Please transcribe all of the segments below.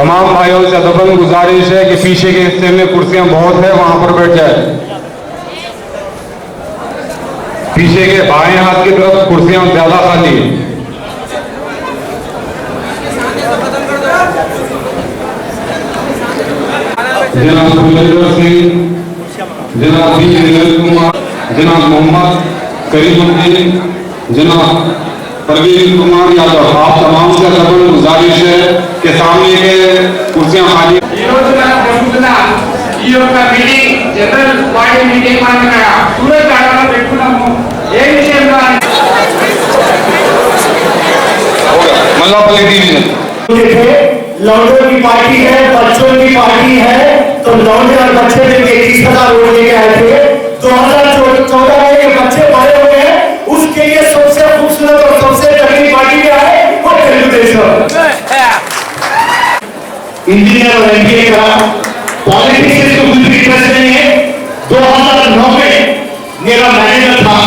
तमाम भाइयों से अदबन गुजारिश है कि पीछे के हिस्से में कुर्सियां बहुत है, वहां पर बैठ जाए। पीछे के बाएं हाथ की तरफ कुर्सियां ज्यादा खाली है। जनाब सुरेंद्र सिंह, जनाब बी नीरज कुमार, जनाब मोहम्मद करीमुद्दीन, जनाब प्रवीण कुमार यादव, आप तमाम से अदबन गुजारिश है कि सामने के कुर्सियां खाली। General body meeting Mallapalli division लौंडों की पार्टी है, बच्चों की पार्टी है, तो लौंडे और बच्चे मिलकर 30,000 वोट लेके आए थे। 2014 में ये बच्चे बड़े हो गए, उसके लिए सबसे खूबसूरत और सबसे तगड़ी पार्टी क्या है? वो तेलुगु देशम। इंजीनियर और एमबीए का पॉलिटिक्स से तो कुछ भी इंटरेस्ट नहीं है। 2009 में मेरा मैनेजर था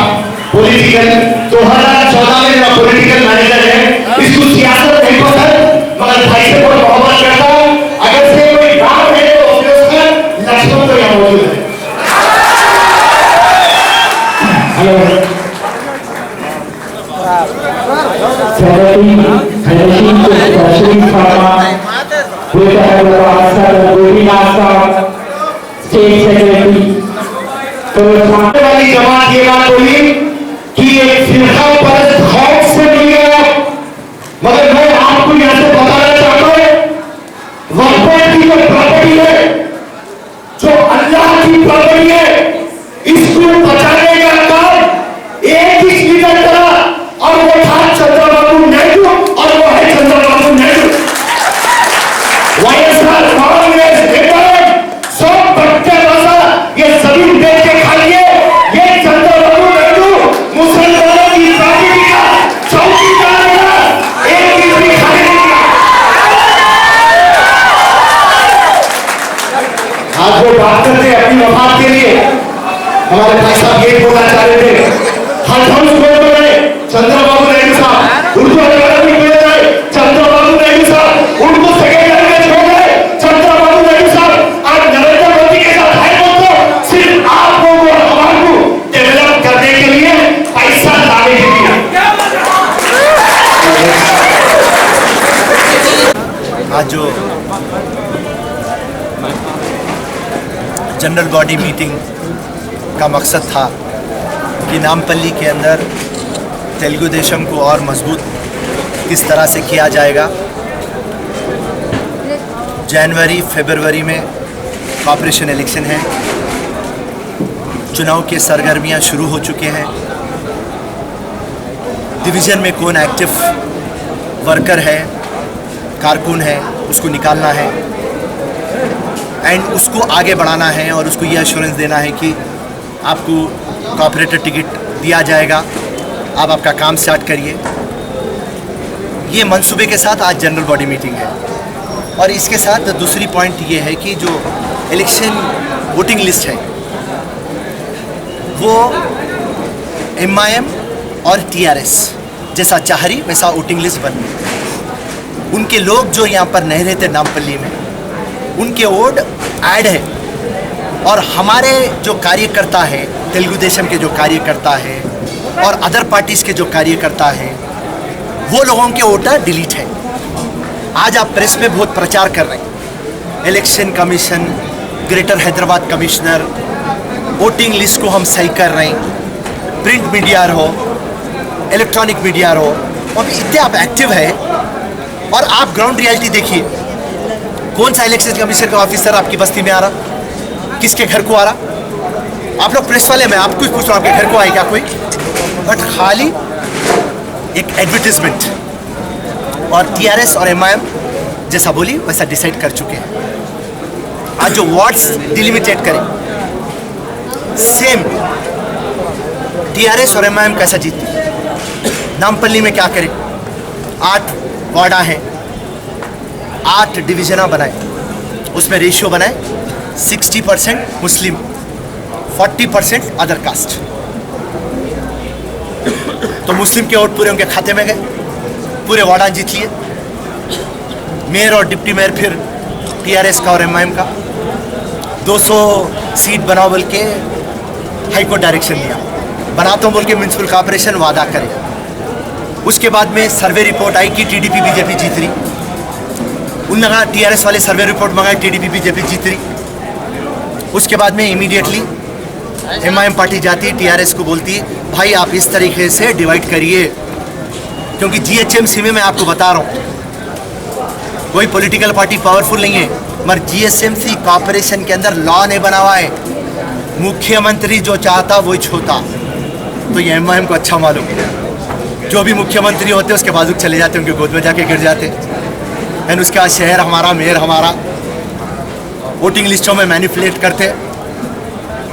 पॉलिटिकल, 2014 में मेरा पॉलिटिकल मैनेजर है। इसको सियासत नहीं पसंद, मगर भाई से कोई मोहब्बत करता हूं। अगर से कोई काम है तो उसमें लक्ष्मण तो यहाँ मौजूद है। हेलो तो सामने वाली जमात ये बात बोली कि एक फिरका परस्त खौफ से मिल गया, मगर मैं आपको यहां से बताना चाहता हूं, वक्फ की जो प्रॉपर्टी है, जो अल्लाह की प्रॉपर्टी है, इसको बचाने का काम एक ही लीडर करा, और वो था चंद्रबाबू नायडू, और वो है चंद्रबाबू नायडू। वाईएसआर कांग्रेस सब बट्टेबाजा ये सभी देख के खा लिए। ये चंद्रबाबू नायडू मुसलमानों की राजनीति का चौकीदार है, एक चीज भी खाने नहीं दिया। आज वो बात करते अपनी वफात के लिए, हमारे भाई साहब ये बोलना चाह रहे थे, हम बोल रहे चंद्रबाबू नायडू साहब उर्दू अकादमी बोल रहे, चंद्रबाबू नायडू साहब उर्दू सेकेंडरी में छोड़ रहे, चंद्रबाबू नायडू साहब आज नरेंद्र मोदी के साथ है, तो सिर्फ आपको वो हमारे को डेवलप करने के लिए पैसा लाने के लिए। आज जो जनरल बॉडी मीटिंग का मकसद था कि नामपल्ली के अंदर तेलुगु देशम को और मजबूत किस तरह से किया जाएगा। जनवरी फरवरी में कॉर्पोरेशन इलेक्शन है, चुनाव के सरगर्मियां शुरू हो चुके हैं। डिवीज़न में कौन एक्टिव वर्कर है, कारकुन है, उसको निकालना है एंड उसको आगे बढ़ाना है, और उसको ये एश्योरेंस देना है कि आपको कॉर्पोरेटर टिकट दिया जाएगा, आप आपका काम स्टार्ट करिए। ये मंसूबे के साथ आज जनरल बॉडी मीटिंग है। और इसके साथ दूसरी पॉइंट ये है कि जो इलेक्शन वोटिंग लिस्ट है वो MIM और TRS जैसा चाहरी वैसा वोटिंग लिस्ट बन गई। उनके लोग जो यहाँ पर नहीं रहते नामपल्ली में, उनके वोट ऐड है, और हमारे जो कार्यकर्ता है, तेलुगु देशम के जो कार्यकर्ता है और अदर पार्टीज़ के जो कार्यकर्ता है, वो लोगों के वोटर डिलीट है। आज आप प्रेस में बहुत प्रचार कर रहे हैं, election commission, greater Hyderabad commissioner, voting list को हम सही कर रहे हैं, प्रिंट मीडिया हो, इलेक्ट्रॉनिक मीडिया हो, और इतने आप एक्टिव है। और आप ग्राउंड रियलिटी देखिए, कौन सा इलेक्शन कमीशन का ऑफिसर आपकी बस्ती में आ रहा, किसके घर को आ रहा। आप लोग प्रेस वाले, मैं आपको कुछ पूछ रहा हूँ, आपके घर को आए क्या कोई? बट खाली एक एडवर्टीजमेंट। और TRS और MIM जैसा बोली वैसा डिसाइड कर चुके हैं। आज जो वार्ड्स डिलिमिटेड करें, सेम TRS और MIM कैसा जीतती, नामपल्ली में क्या करें? 8 वार्डा हैं, 8 डिवीजन बनाए, उसमें रेशियो बनाए 60% मुस्लिम, 40% अदर कास्ट। तो मुस्लिम के वोट पूरे उनके खाते में गए, पूरे वार्डा जीत लिए। मेयर और डिप्टी मेयर फिर टीआरएस का और एमआईएम का 200 सीट बनाओ बोल के हाईकोर्ट डायरेक्शन दिया, बनाता हूँ बोल के म्यूनसिपल कॉर्पोरेशन वादा करे। उसके बाद में सर्वे रिपोर्ट आई कि टीडीपी बीजेपी जीत रही। उन लगा टीआरएस वाले सर्वे रिपोर्ट मंगाए, टीडीपी बीजेपी जीत रही। उसके बाद में इमीडिएटली एमआईएम पार्टी जाती है, टीआरएस को बोलती है भाई आप इस तरीके से डिवाइड करिए, क्योंकि जीएचएमसी में मैं आपको बता रहा हूँ कोई पॉलिटिकल पार्टी पावरफुल नहीं है, मगर जीएचएमसी कॉर्पोरेशन के अंदर लॉ नहीं बना हुआ है, मुख्यमंत्री जो चाहता वही छोता। तो ये एमआईएम को अच्छा मालूम है, जो भी मुख्यमंत्री होते उसके बाजू चले जाते, उनके गोद में जाके गिर जाते। एंड उसके बाद शहर हमारा, मेयर हमारा, वोटिंग लिस्टों में मैनिपुलेट करते,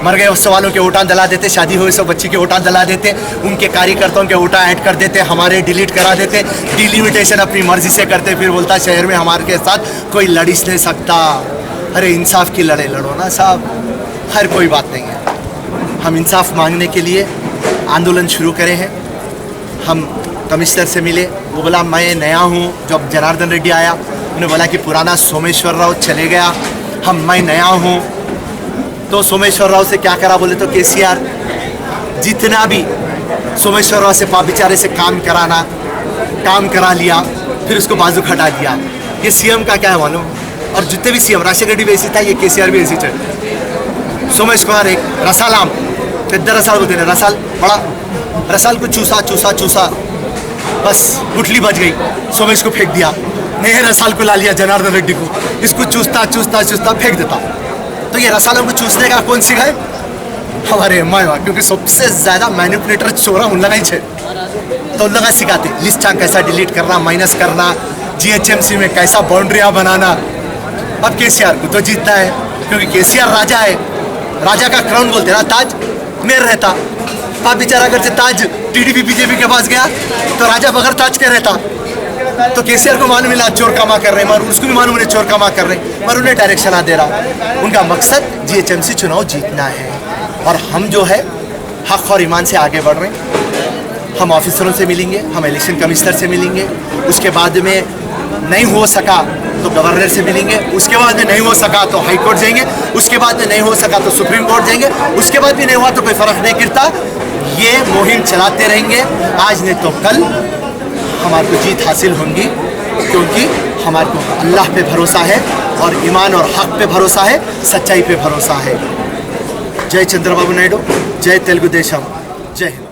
मर गए उस वालों के वोटा दला देते, शादी हुए सब बच्ची के वोटा दला देते, उनके कार्यकर्ताओं के वोटा ऐड कर देते, हमारे डिलीट करा देते, डिलिमिटेशन अपनी मर्जी से करते, फिर बोलता शहर में हमारे के साथ कोई लड़िस नहीं सकता। अरे इंसाफ की लड़ाई लड़ो ना साहब, हर कोई बात नहीं है। हम इंसाफ मांगने के लिए आंदोलन शुरू करे हैं। हम कमिश्नर से मिले, वो बोला मैं नया हूँ। जब जनार्दन रेड्डी आया उन्होंने बोला कि पुराना सोमेश्वर राव चले गया, मैं नया हूँ। तो सोमेश्वर राव से क्या करा बोले तो केसीआर जितना भी सोमेश्वर राव से बेचारे से काम करा लिया, फिर उसको बाजू खटा दिया। ये सीएम का क्या है मालूम, और जितने भी सीएम, राजशेखर रेड्डी भी ऐसी था, ये केसीआर भी ऐसी चल। सोमेश्वर एक रसालाम पेद्द रसाल बोलते हैं, रसाल बड़ा रसाल को चूसा बस गुठली बच गई, सोमेश को फेंक दिया। नए रसाल को ला लिया जनार्दन रेड्डी को, इसको चूसता फेंक देता। तो ये रसालों को चूसने का कौन सिखाए? हमारे मायवा, क्योंकि सबसे ज़्यादा मैनिपुलेटर चोरा उन लगा ही छे, तो उन लगा सिखाते लिस्ट कैसा डिलीट करना, माइनस करना, जीएचएमसी में कैसा बाउंड्रियाँ बनाना। अब केसीआर को तो जीतना है, क्योंकि केसीआर राजा है, राजा का क्राउन बोलते ना, ताज मेयर रहता। आप बेचारा अगर से ताज टीडीपी बीजेपी के पास गया तो राजा बगैर ताज के रहता। तो केसीआर को मालूम मिला चोर कमा कर रहे हैं, मगर उसको भी मालूम है चोर कमा कर रहे हैं, मगर उन्हें डायरेक्शन दे रहा। उनका मकसद जीएचएमसी चुनाव जीतना है, और हम जो है हक और ईमान से आगे बढ़ रहे हैं। हम ऑफिसरों से मिलेंगे, हम इलेक्शन कमिश्नर से मिलेंगे, उसके बाद में नहीं हो सका तो गवर्नर से मिलेंगे, उसके बाद में नहीं हो सका तो हाई कोर्ट जाएंगे, उसके बाद में नहीं हो सका तो सुप्रीम कोर्ट जाएंगे, उसके बाद भी नहीं हुआ तो कोई फ़र्क नहीं गिरता। ये मुहिम चलाते रहेंगे, आज नहीं तो कल हमारे को जीत हासिल होंगी, क्योंकि हमारे को अल्लाह पे भरोसा है, और ईमान और हक पे भरोसा है, सच्चाई पे भरोसा है। जय चंद्रबाबू नायडू, जय तेलुगु देशम, जय हिंद।